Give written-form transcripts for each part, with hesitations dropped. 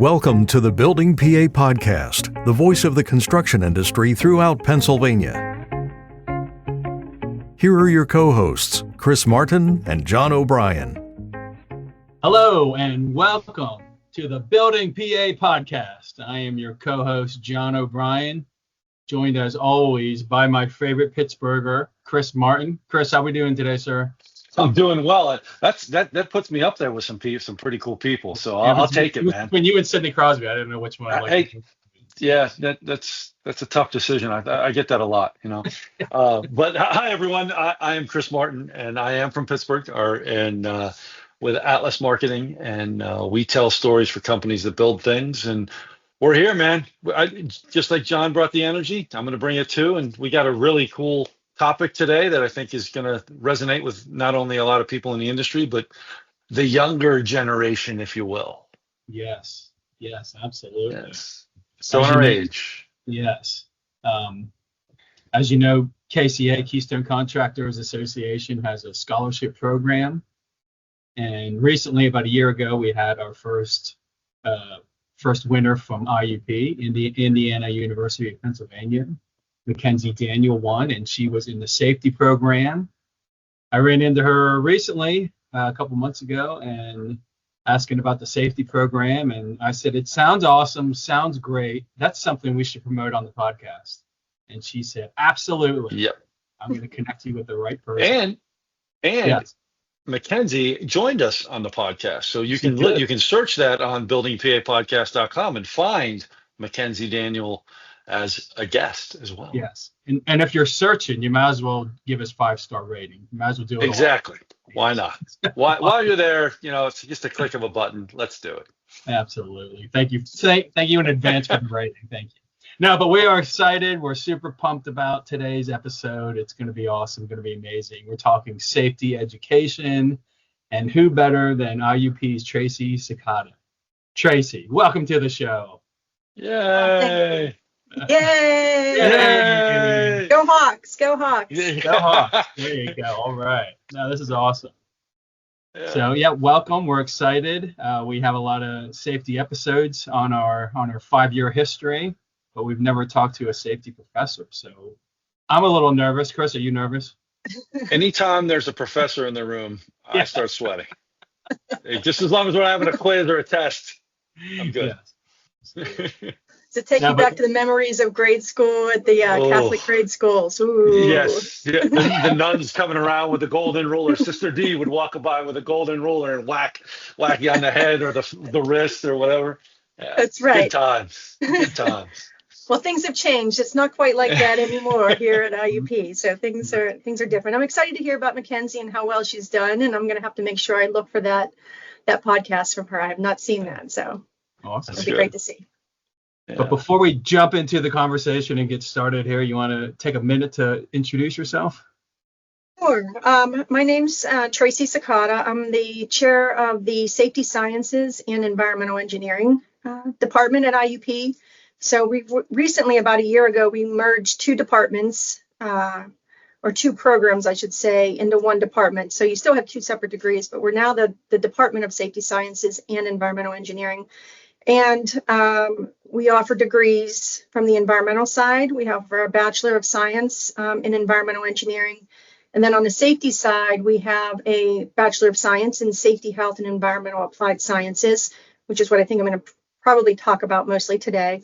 Welcome to the Building PA Podcast, the voice of the construction industry throughout Pennsylvania. Here are your co-hosts, Chris Martin and Jon O'Brien. Hello and welcome to the Building PA Podcast. I am your co-host, Jon O'Brien, joined as always by my favorite Pittsburgher, Chris Martin. Chris, how we doing today, sir? I'm doing well. That puts me up there with some pretty cool people. So I'll take it, man. When you and Sidney Crosby, I didn't know which one I liked. Yeah, that's a tough decision. I get that a lot, you know. But hi everyone. I am Chris Martin, and I am from Pittsburgh, with Atlas Marketing, and we tell stories for companies that build things. And we're here, man. Just like Jon brought the energy, I'm going to bring it too. And we got a really cool topic today that I think is going to resonate with not only a lot of people in the industry, but the younger generation, if you will. Yes, absolutely. Yes. So our age. Yes. As you know, KCA, Keystone Contractors Association, has a scholarship program. And recently, about a year ago, we had our first winner from IUP, Indiana University of Pennsylvania. Mackenzie Daniel won, and she was in the safety program. I ran into her recently, a couple months ago, and asking about the safety program. And I said, it sounds awesome, sounds great. That's something we should promote on the podcast. And she said, absolutely. Yep. I'm going to connect you with the right person. And yes. Mackenzie joined us on the podcast. So you can search that on buildingpapodcast.com and find Mackenzie Daniel as a guest as well. Yes. And if you're searching, you might as well give us 5-star rating. You might as well do it. Exactly. Why not? While you're there, you know, it's just a click of a button. Let's do it. Absolutely. Thank you. Thank you in advance for the rating. Thank you. No, but we are excited. We're super pumped about today's episode. It's going to be awesome. Going to be amazing. We're talking safety education, and who better than IUP's Tracey Cekada. Tracey, welcome to the show. Yay! Yay! Yay! Go Hawks! Go Hawks! Go Hawks! There you go. All right. No, this is awesome. Yeah. So welcome. We're excited. We have a lot of safety episodes on our 5-year history, but we've never talked to a safety professor. So I'm a little nervous. Chris, are you nervous? Anytime there's a professor in the room, I start sweating. Just as long as we're having a quiz or a test, I'm good. Yes. To take you back to the memories of grade school at the Catholic grade schools. Ooh. Yes. Yeah. The nuns coming around with the golden ruler. Sister D would walk by with a golden ruler and whack you on the head or the wrist or whatever. Yeah. That's right. Good times. Well, things have changed. It's not quite like that anymore here at IUP. So things are different. I'm excited to hear about Mackenzie and how well she's done, and I'm going to have to make sure I look for that podcast from her. I have not seen that, so awesome. It'll be great to see. Yeah. But before we jump into the conversation and get started here, you want to take a minute to introduce yourself? Sure. My name's Tracey Cekada. I'm the chair of the Safety Sciences and Environmental Engineering department at IUP. So we recently, about a year ago, we merged two departments, or two programs, I should say, into one department. So you still have two separate degrees, but we're now the Department of Safety Sciences and Environmental Engineering. And we offer degrees from the environmental side. We have our Bachelor of Science in Environmental Engineering. And then on the safety side, we have a Bachelor of Science in Safety, Health, and Environmental Applied Sciences, which is what I think I'm going to probably talk about mostly today.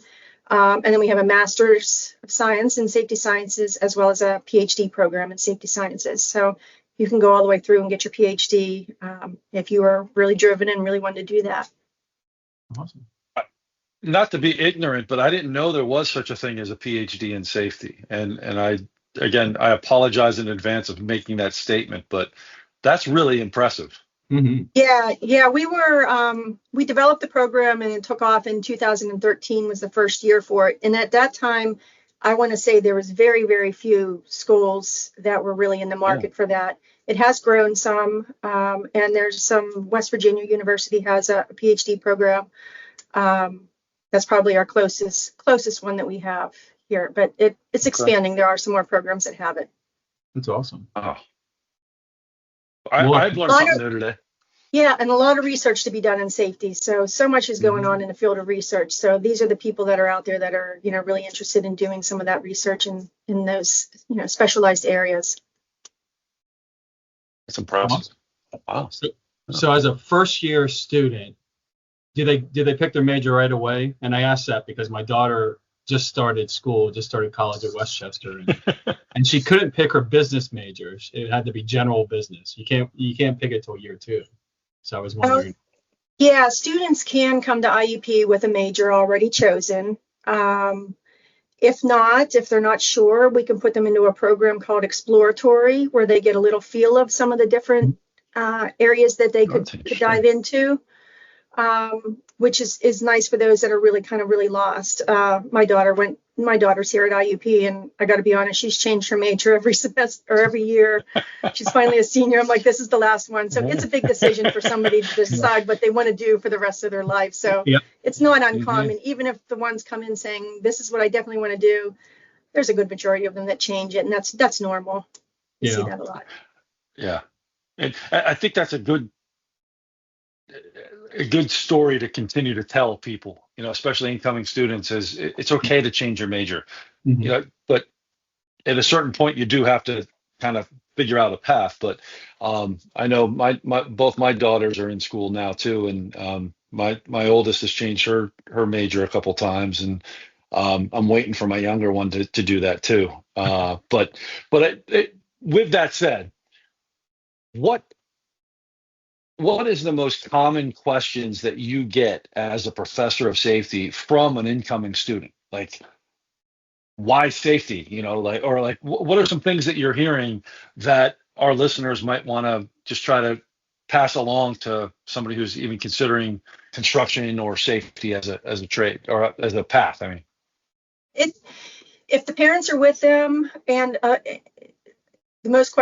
And then we have a Master's of Science in Safety Sciences, as well as a PhD program in Safety Sciences. So you can go all the way through and get your PhD if you are really driven and really want to do that. Awesome. Not to be ignorant, but I didn't know there was such a thing as a PhD in safety. And I apologize in advance of making that statement, but that's really impressive. Mm-hmm. Yeah. We developed the program and it took off in 2013 was the first year for it. And at that time, I want to say there was very, very few schools that were really in the market for that. It has grown some, and there's some. West Virginia University has a PhD program. That's probably our closest one that we have here, but it's expanding. There are some more programs that have it. That's awesome. Oh. I've learned something new today. Yeah, and a lot of research to be done in safety. So much is going on in the field of research. So these are the people that are out there that are, really interested in doing some of that research in those, specialized areas. That's impressive. Wow. So as a first year student, did they pick their major right away? And I asked that because my daughter just started college at Westchester, and she couldn't pick her business major. It had to be general business. You can't pick it till year 2. So I was wondering. Yeah, students can come to IUP with a major already chosen. If they're not sure, we can put them into a program called Exploratory, where they get a little feel of some of the different areas that they could dive into, which is nice for those that are really lost. My daughter's here at IUP, and I got to be honest, she's changed her major every semester or every year. She's finally a senior. I'm like, this is the last one. So it's a big decision for somebody to decide what they want to do for the rest of their life. So it's not uncommon, even if the ones come in saying, this is what I definitely want to do, there's a good majority of them that change it. And that's normal. You see that a lot. Yeah. And I think that's a good story to continue to tell people, especially incoming students, is it's okay to change your major, but at a certain point you do have to kind of figure out a path. But I know both my daughters are in school now too, and my oldest has changed her major a couple times, and I'm waiting for my younger one to do that too. But with that said, what is the most common questions that you get as a professor of safety from an incoming student? Like, why safety? What are some things that you're hearing that our listeners might want to just try to pass along to somebody who's even considering construction or safety as a trade or as a path? I mean, if the parents are with them, and the most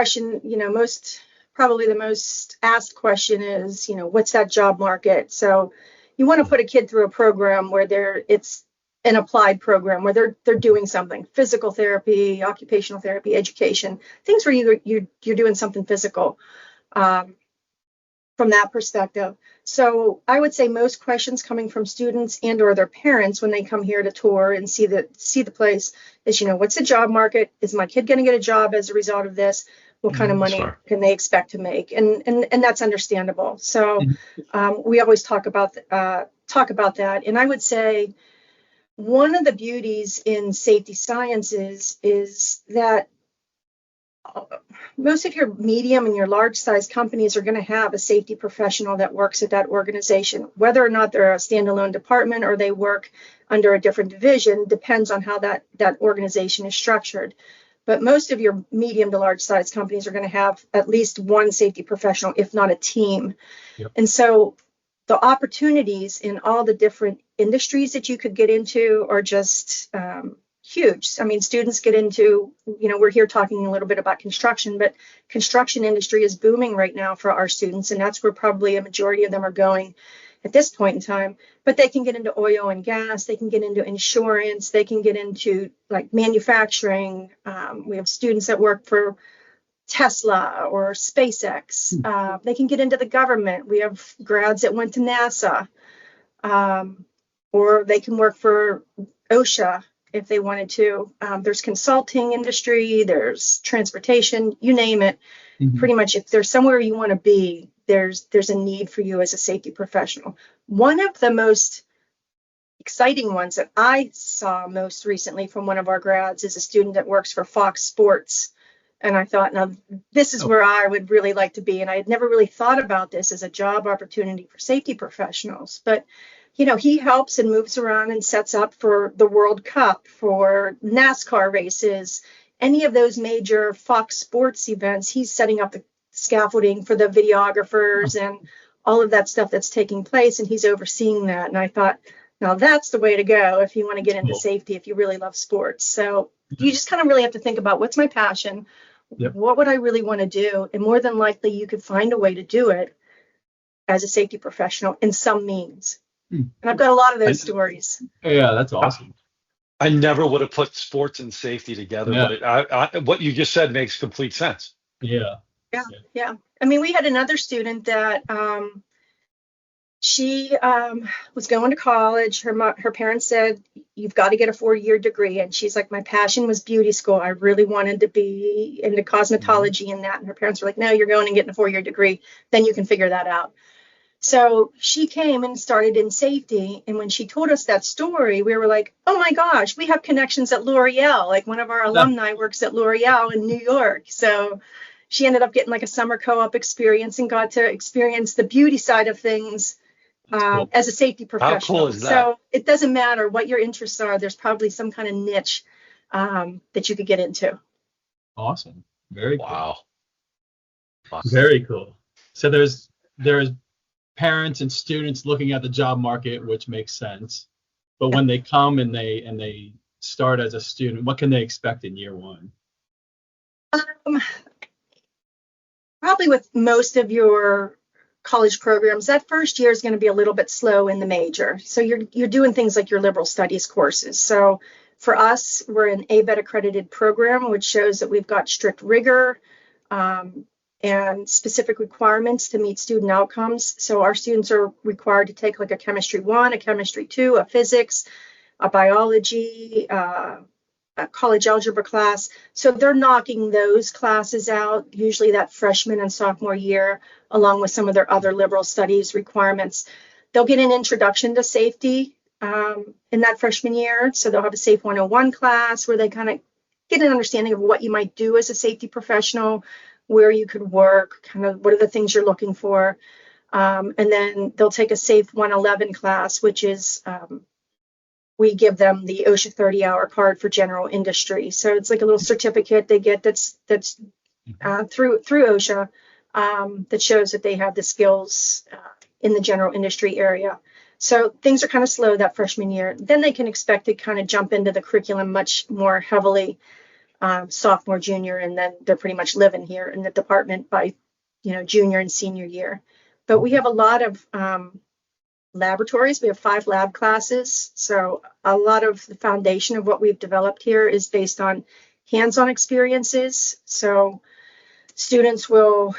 asked question is, what's that job market? So you want to put a kid through a program where it's an applied program where they're doing something: physical therapy, occupational therapy, education, things where you're doing something physical from that perspective. So I would say most questions coming from students and or their parents when they come here to tour and see the place is, what's the job market? Is my kid going to get a job as a result of this? What kind of money can they expect to make? And that's understandable. So we always talk about that. And I would say one of the beauties in safety sciences is that most of your medium and your large size companies are going to have a safety professional that works at that organization. Whether or not they're a standalone department or they work under a different division depends on how that organization is structured. But most of your medium to large size companies are going to have at least one safety professional, if not a team. Yep. And so the opportunities in all the different industries that you could get into are just huge. I mean, students get into, we're here talking a little bit about construction, but construction industry is booming right now for our students. And that's where probably a majority of them are going at this point in time. But they can get into oil and gas, they can get into insurance, they can get into like manufacturing. We have students that work for Tesla or SpaceX. They can get into the government. We have grads that went to NASA, or they can work for OSHA if they wanted to. There's consulting industry, there's transportation, you name it. Pretty much if there's somewhere you want to be, there's a need for you as a safety professional. One of the most exciting ones that I saw most recently from one of our grads is a student that works for Fox Sports. And I thought, now this is where I would really like to be. And I had never really thought about this as a job opportunity for safety professionals. But, he helps and moves around and sets up for the World Cup, for NASCAR races, any of those major Fox Sports events. He's setting up the scaffolding for the videographers and all of that stuff that's taking place. And he's overseeing that. And I thought, now that's the way to go if you want to get into safety, if you really love sports. So you just kind of really have to think about, what's my passion? Yep. What would I really want to do? And more than likely, you could find a way to do it as a safety professional in some means. And I've got a lot of those stories. Yeah, that's awesome. I never would have put sports and safety together, but what you just said makes complete sense. Yeah. Yeah. I mean, we had another student that she was going to college. Her parents said, "You've got to get a 4-year degree." And she's like, "My passion was beauty school. I really wanted to be into cosmetology and that." And her parents were like, "No, you're going and getting a 4-year degree. Then you can figure that out." So she came and started in safety. And when she told us that story, we were like, "Oh my gosh, we have connections at L'Oreal. Like one of our alumni works at L'Oreal in New York." So she ended up getting like a summer co-op experience and got to experience the beauty side of things Cool. as a safety professional. How cool is that? So it doesn't matter what your interests are. There's probably some kind of niche that you could get into. Awesome. Very cool. Wow. Very cool. So there's parents and students looking at the job market, which makes sense. But when they come and they start as a student, what can they expect in year one? Probably with most of your college programs, that first year is going to be a little bit slow in the major. So you're doing things like your liberal studies courses. So for us, we're an ABET accredited program, which shows that we've got strict rigor and specific requirements to meet student outcomes. So our students are required to take like a chemistry 1, a chemistry 2, a physics, a biology, a college algebra class. So they're knocking those classes out, usually that freshman and sophomore year, along with some of their other liberal studies requirements. They'll get an introduction to safety in that freshman year. So they'll have a Safe 101 class where they kind of get an understanding of what you might do as a safety professional, where you could work, kind of what are the things you're looking for. And then they'll take a Safe 111 class, which is we give them the OSHA 30-hour card for general industry. So it's like a little certificate they get that's through OSHA that shows that they have the skills in the general industry area. So things are kind of slow that freshman year. Then they can expect to kind of jump into the curriculum much more heavily sophomore, junior, and then they're pretty much living here in the department by, junior and senior year. But we have a lot of laboratories. We have 5 lab classes. So a lot of the foundation of what we've developed here is based on hands-on experiences. So students will,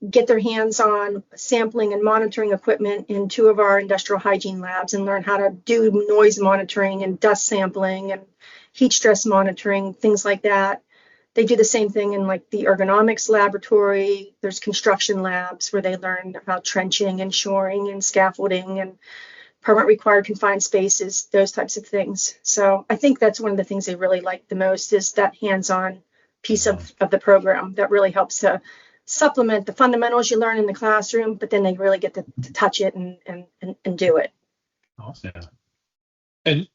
get their hands on sampling and monitoring equipment in 2 of our industrial hygiene labs and learn how to do noise monitoring and dust sampling and heat stress monitoring, things like that. They do the same thing in like the ergonomics laboratory. There's construction labs where they learn about trenching and shoring and scaffolding and permit required confined spaces, those types of things. So I think that's one of the things they really like the most is that hands-on piece of the program that really helps to supplement the fundamentals you learn in the classroom, but then they really get to touch it and do it. Awesome. And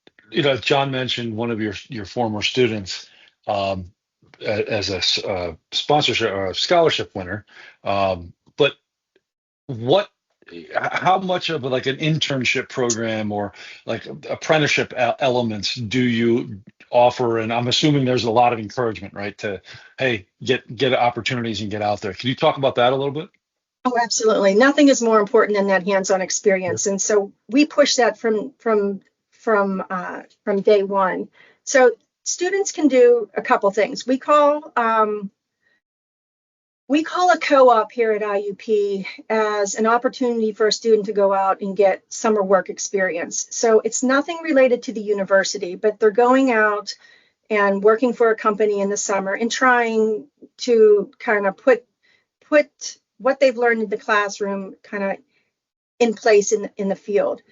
John mentioned one of your former students as a sponsorship or a scholarship winner. But how much of like an internship program or like apprenticeship elements do you offer? And I'm assuming there's a lot of encouragement, right? To, hey, get opportunities and get out there. Can you talk about that a little bit? Oh, absolutely. Nothing is more important than that hands-on experience. And so we push that from day one. So students can do a couple things. We call a co-op here at IUP as an opportunity for a student to go out and get summer work experience. So it's nothing related to the university, but they're going out and working for a company in the summer and trying to kind of put what they've learned in the classroom kind of in place in the field.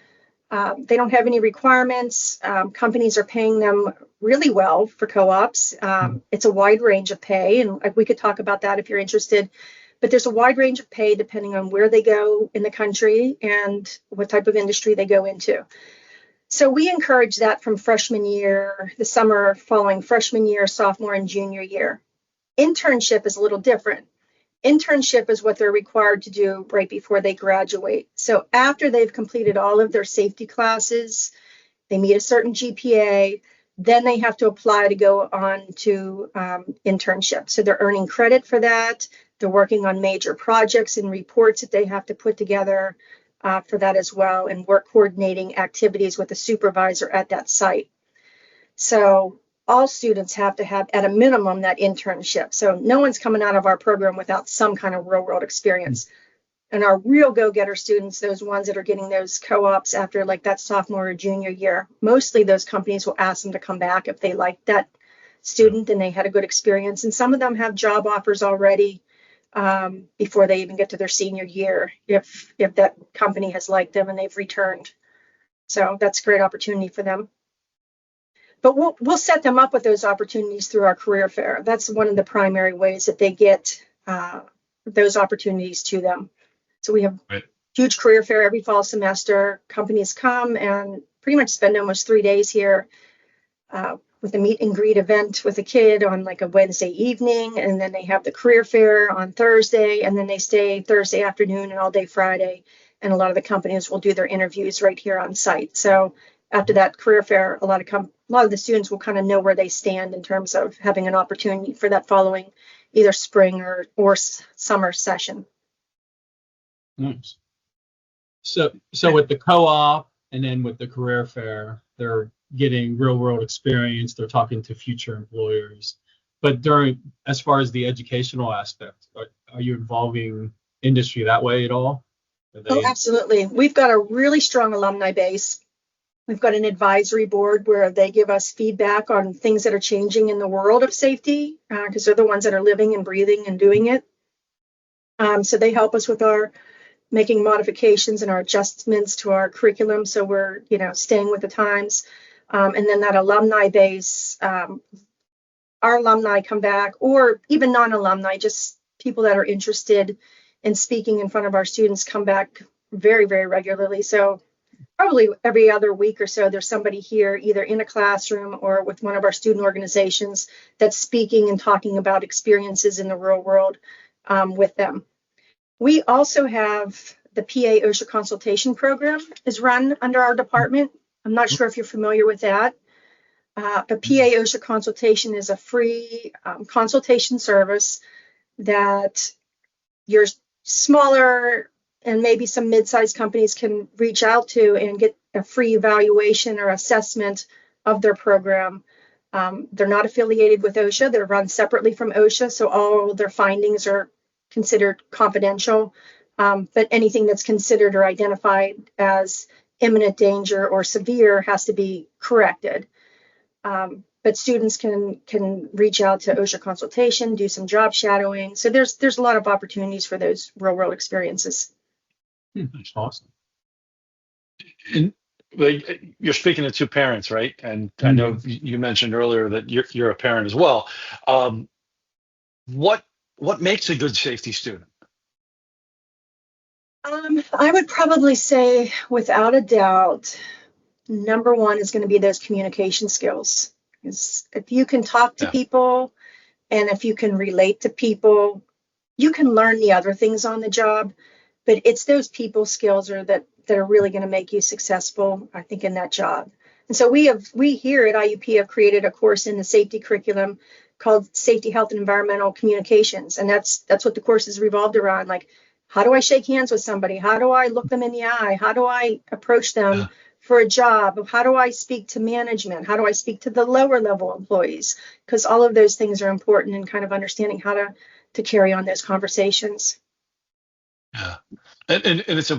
They don't have any requirements. Companies are paying them really well for co-ops. It's a wide range of pay, and we could talk about that if you're interested. But there's a wide range of pay depending on where they go in the country and what type of industry they go into. So we encourage that from freshman year, the summer following freshman year, sophomore, and junior year. Internship is a little different. Internship is what they're required to do right before they graduate. So after they've completed all of their safety classes, they meet a certain GPA, then they have to apply to go on to internship. So they're earning credit for that. They're working on major projects and reports that they have to put together for that as well, and work coordinating activities with the supervisor at that site. So all students have to have at a minimum that internship. So no one's coming out of our program without some kind of real world experience. And our real go-getter students, those ones that are getting those co-ops after like that sophomore or junior year, mostly those companies will ask them to come back if they like that student and they had a good experience. And some of them have job offers already before they even get to their senior year, if that company has liked them and they've returned. So that's a great opportunity for them. But we'll set them up with those opportunities through our career fair. That's one of the primary ways that they get those opportunities to them. So we have huge career fair every fall semester. Companies come and pretty much spend almost 3 days here with a meet and greet event with a kid on like a Wednesday evening. And then they have the career fair on Thursday. And then they stay Thursday afternoon and all day Friday. And a lot of the companies will do their interviews right here on site. So after that career fair, a lot of the students will kind of know where they stand in terms of having an opportunity for that following either spring or summer session. Nice. So with the co-op and then with the career fair, they're getting real world experience. They're talking to future employers. But as far as the educational aspect, are you involving industry that way at all? Oh, absolutely. We've got a really strong alumni base. We've got an advisory board where they give us feedback on things that are changing in the world of safety, because they're the ones that are living and breathing and doing it. So they help us with our making modifications and our adjustments to our curriculum, so we're staying with the times. And then that alumni base, our alumni come back, or even non-alumni, just people that are interested in speaking in front of our students come back very, very regularly. So probably every other week or so, there's somebody here either in a classroom or with one of our student organizations that's speaking and talking about experiences in the real world with them. We also have the PA OSHA consultation program is run under our department. I'm not sure if you're familiar with that. But PA OSHA consultation is a free consultation service that your smaller and maybe some mid-sized companies can reach out to and get a free evaluation or assessment of their program. They're not affiliated with OSHA. They're run separately from OSHA, so all their findings are considered confidential. But anything that's considered or identified as imminent danger or severe has to be corrected. But students can reach out to OSHA consultation, do some job shadowing. So there's a lot of opportunities for those real world experiences. That's awesome. And you're speaking to two parents, right? And I know you mentioned earlier that you're a parent as well. What makes a good safety student? I would probably say, without a doubt, number one is going to be those communication skills. If you can talk to people and if you can relate to people, you can learn the other things on the job, but it's those people skills that are really going to make you successful, I think, in that job. And so we here at IUP have created a course in the safety curriculum called Safety, Health, and Environmental Communications. And that's what the course is revolved around. Like, how do I shake hands with somebody? How do I look them in the eye? How do I approach them for a job? How do I speak to management? How do I speak to the lower level employees? Because all of those things are important in kind of understanding how to carry on those conversations. Yeah. And it's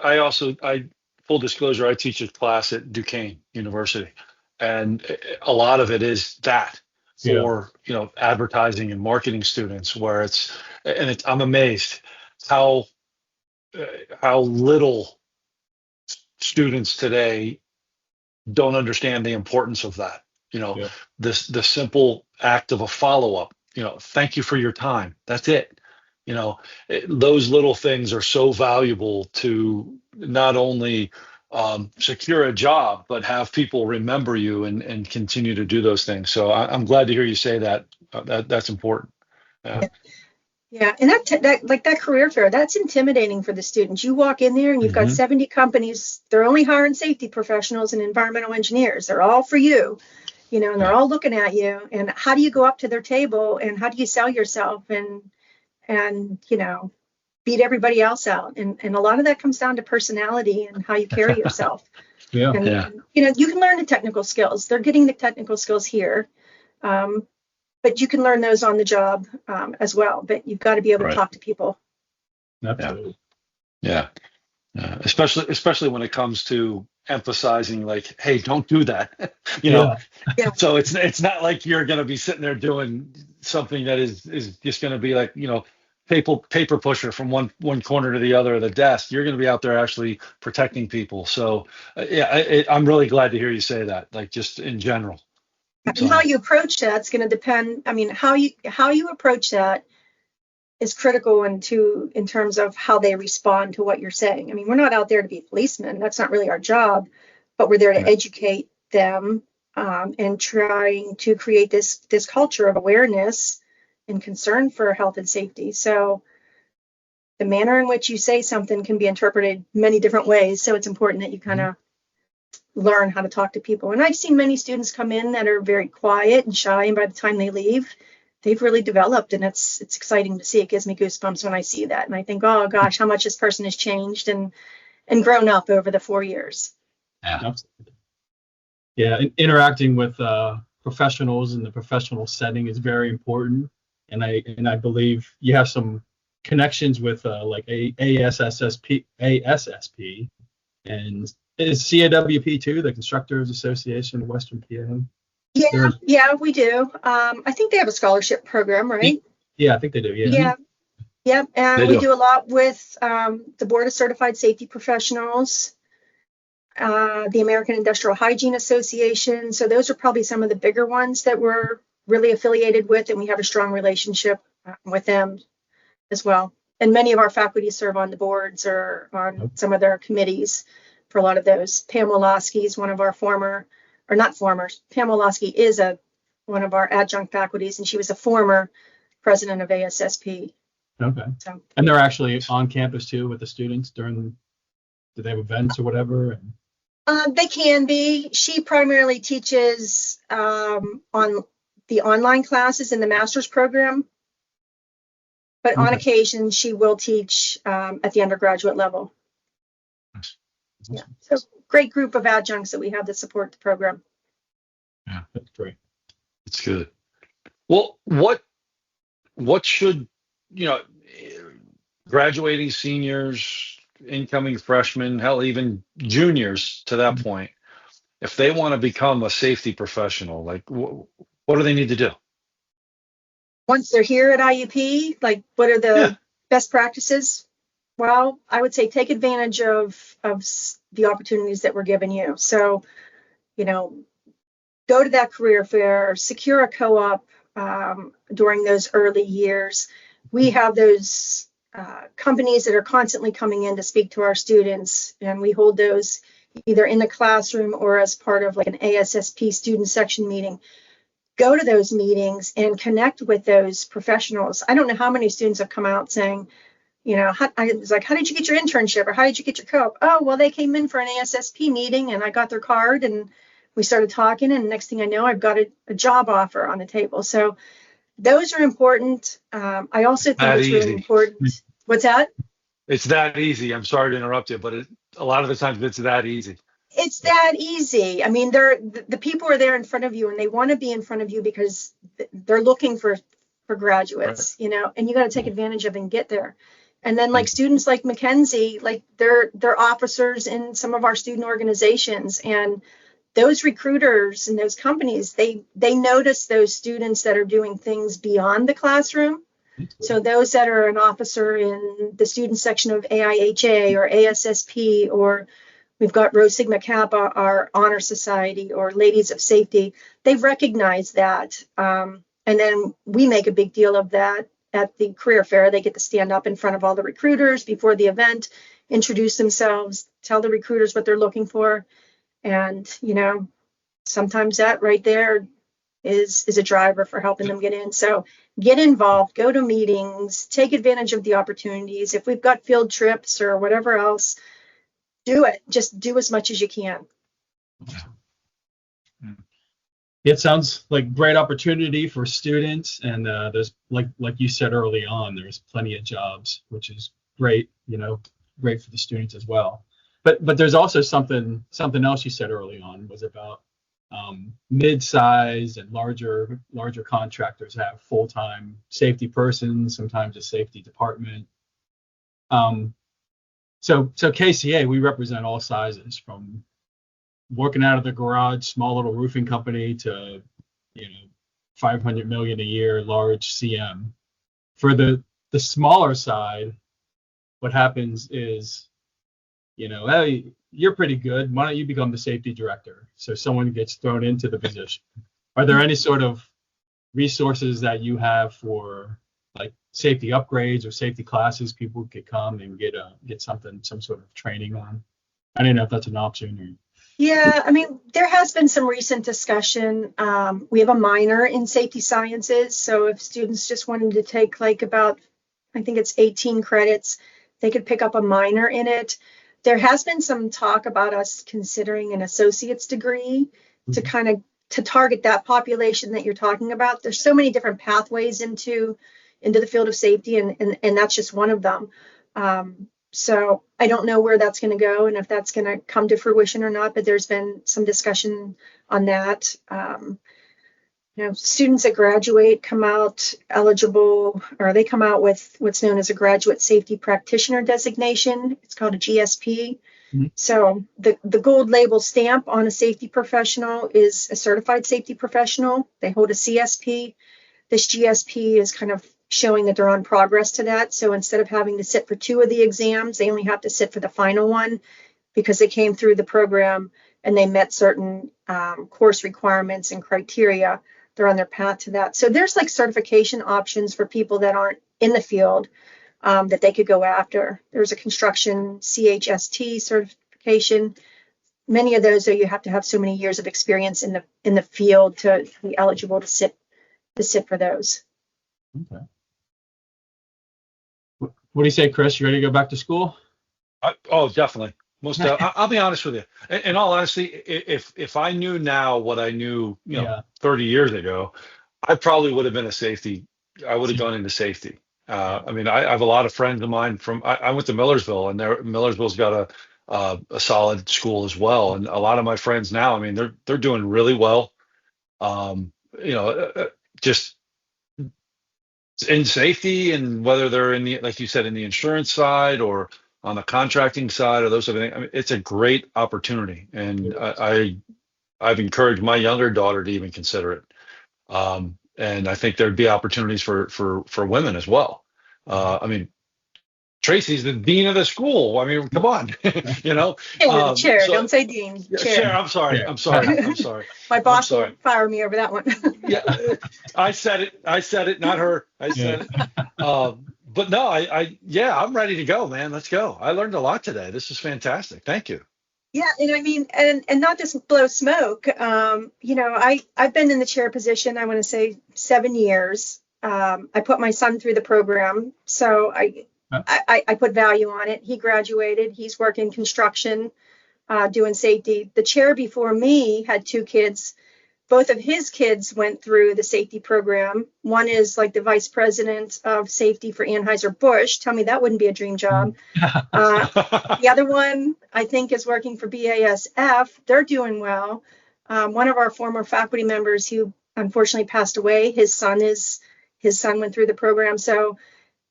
I full disclosure, I teach a class at Duquesne University, and a lot of it is that for advertising and marketing students, where I'm amazed how little students today don't understand the importance of that. The simple act of a follow-up, thank you for your time. That's it. Those little things are so valuable to not only secure a job, but have people remember you and continue to do those things. So I'm glad to hear you say that. That's important. Yeah, and that career fair, that's intimidating for the students. You walk in there and you've got 70 companies. They're only hiring safety professionals and environmental engineers. They're all for you, and they're all looking at you. And how do you go up to their table and how do you sell yourself and beat everybody else out? And a lot of that comes down to personality and how you carry yourself. You can learn the technical skills. They're getting the technical skills here. But you can learn those on the job as well. But you've got to be able to Right. talk to people. Absolutely. Yeah. Especially when it comes to emphasizing, like, hey, don't do that. you know. Yeah. So it's not like you're going to be sitting there doing something that is just going to be like, paper pusher from one corner to the other of the desk. You're going to be out there actually protecting people. So I'm really glad to hear you say that, like, just in general. And how you approach that's going to depend. I mean, how you approach that is critical in terms of how they respond to what you're saying. I mean, we're not out there to be policemen. That's not really our job, but we're there to educate them and trying to create this culture of awareness and concern for health and safety. So the manner in which you say something can be interpreted many different ways. So it's important that you kind of learn how to talk to people. And I've seen many students come in that are very quiet and shy, and by the time they leave, they've really developed, and it's exciting to see. It gives me goosebumps when I see that, and I think, oh gosh, how much this person has changed and grown up over the 4 years. Absolutely. Yeah, interacting with professionals in the professional setting is very important, and I believe you have some connections with like ASSP, and is CAWP too, the Constructors Association of Western PA. Yeah, we do. I think they have a scholarship program, right? Yeah, I think they do. Yeah. And we do a lot with the Board of Certified Safety Professionals, the American Industrial Hygiene Association. So those are probably some of the bigger ones that we're really affiliated with, and we have a strong relationship with them as well. And many of our faculty serve on the boards or on some of their committees for a lot of those. Pam Wolosky is one of our Pam Wolosky is one of our adjunct faculties, and she was a former president of ASSP. Okay. So, and they're actually on campus too with the students do they have events or whatever? They can be. She primarily teaches on the online classes in the master's program, but on occasion she will teach at the undergraduate level. Yeah. So great group of adjuncts that we have that support the program. Yeah, that's great. It's good. Well, what should, graduating seniors, incoming freshmen, hell, even juniors to that point, if they want to become a safety professional, like what do they need to do? Once they're here at IUP, like, what are the best practices? Well, I would say take advantage of the opportunities that we're giving you. So, go to that career fair, secure a co-op during those early years. We have those companies that are constantly coming in to speak to our students, and we hold those either in the classroom or as part of like an ASSP student section meeting. Go to those meetings and connect with those professionals. I don't know how many students have come out saying, I was like, how did you get your internship, or how did you get your co-op? Oh, well, they came in for an ASSP meeting and I got their card and we started talking, and next thing I know, I've got a job offer on the table. So those are important. I also think it's really important. What's that? It's that easy. I'm sorry to interrupt you, but a lot of the times it's that easy. It's that easy. I mean, the people are there in front of you, and they want to be in front of you because they're looking for graduates, right. And you got to take advantage of and get there. And then like students like Mackenzie, like they're officers in some of our student organizations, and those recruiters and those companies, they notice those students that are doing things beyond the classroom. So those that are an officer in the student section of AIHA or ASSP, or we've got Rho Sigma Kappa, our honor society, or Ladies of Safety, they recognize that. And then we make a big deal of that at the career fair. They get to stand up in front of all the recruiters before the event, introduce themselves, tell the recruiters what they're looking for. And, sometimes that right there is a driver for helping them get in. So get involved, go to meetings, take advantage of the opportunities. If we've got field trips or whatever else, do it. Just do as much as you can. It sounds like great opportunity for students, and there's like you said early on, there's plenty of jobs, which is great, great for the students as well. But there's also something else you said early on was about Mid-size and larger contractors have full-time safety persons, sometimes a safety department. So KCA, we represent all sizes, from working out of the garage, small little roofing company, to 500 million a year, large CM. For the smaller side, what happens is, hey, you're pretty good. Why don't you become the safety director? So someone gets thrown into the position. Are there any sort of resources that you have for like safety upgrades or safety classes people could come and get some sort of training on? I don't know if that's an option. Or... Yeah, I mean, there has been some recent discussion. We have a minor in safety sciences. So if students just wanted to take like about, I think it's 18 credits, they could pick up a minor in it. There has been some talk about us considering an associate's degree to kind of to target that population that you're talking about. There's so many different pathways into the field of safety, and that's just one of them. So I don't know where that's going to go and if that's going to come to fruition or not, but there's been some discussion on that. Students that graduate come out eligible, or they come out with what's known as a graduate safety practitioner designation. It's called a GSP. Mm-hmm. So the gold label stamp on a safety professional is a certified safety professional. They hold a CSP. This GSP is kind of showing that they're on progress to that. So instead of having to sit for 2 of the exams, they only have to sit for the final one because they came through the program and they met certain course requirements and criteria. They're on their path to that. So there's like certification options for people that aren't in the field that they could go after. There's a construction CHST certification. Many of those, though, you have to have so many years of experience in the field to be eligible to sit for those. Okay. What do you say, Chris? You ready to go back to school? Definitely. I'll be honest with you. In all honesty, if I knew now what I knew, 30 years ago, I probably would have been a safety. I would have gone into safety. I mean, I have a lot of friends of mine I went to Millersville, and Millersville's got a solid school as well. And a lot of my friends now, I mean, they're doing really well. Just in safety, and whether they're in the, like you said, in the insurance side or on the contracting side or those sort of things. I mean, it's a great opportunity, and I've encouraged my younger daughter to even consider it. And I think there'd be opportunities for women as well. I mean, Tracy's the dean of the school. I mean, come on, Chair. So, don't say dean. Chair. I'm sorry. My boss will fire me over that one. Yeah, I said it, not her. I said it. But no, I'm ready to go, man. Let's go. I learned a lot today. This is fantastic. Thank you. Yeah, and I mean, and not just blow smoke. I've been in the chair position, I want to say 7 years. I put my son through the program, so I put value on it. He graduated. He's working construction, doing safety. The chair before me had 2 kids. Both of his kids went through the safety program. One is like the vice president of safety for Anheuser-Busch. Tell me that wouldn't be a dream job. The other one, I think, is working for BASF. They're doing well. One of our former faculty members who unfortunately passed away, his son went through the program. So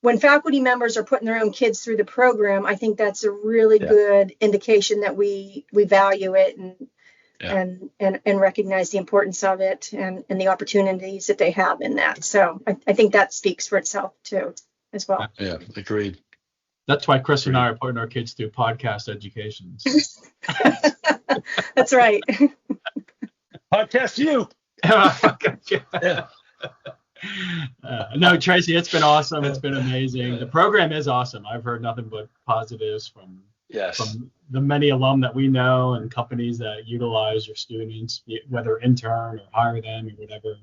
when faculty members are putting their own kids through the program, I think that's a really good indication that we value it and recognize the importance of it and the opportunities that they have in that. So I think that speaks for itself too, as well. Yeah, agreed. That's why Chris and I are putting our kids through podcast education. That's right. Podcast you. No, Tracy, it's been awesome. It's been amazing. The program is awesome. I've heard nothing but positives from the many alum that we know and companies that utilize your students, whether intern or hire them or whatever.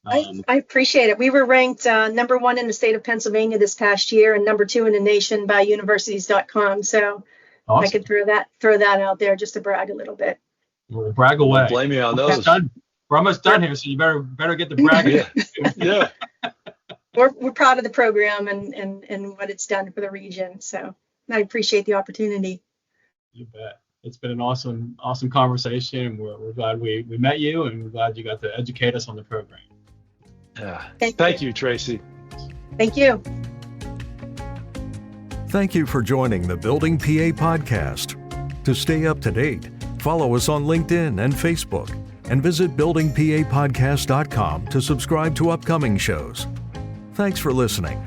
I appreciate it. We were ranked number 1 in the state of Pennsylvania this past year and number 2 in the nation by universities.com. So awesome. I could throw that out there just to brag a little bit. Well, brag away. Don't blame me on those. We're almost done here, so you better get the bragging. Yeah. We're proud of the program and what it's done for the region. So I appreciate the opportunity. You bet. it's been an awesome conversation, and we're glad we met you, and we're glad you got to educate us on the program. Yeah. Thank you, Tracey. Thank you. Thank you for joining the Building PA podcast. To stay up to date, follow us on LinkedIn and Facebook, and visit buildingpapodcast.com to subscribe to upcoming shows. Thanks for listening.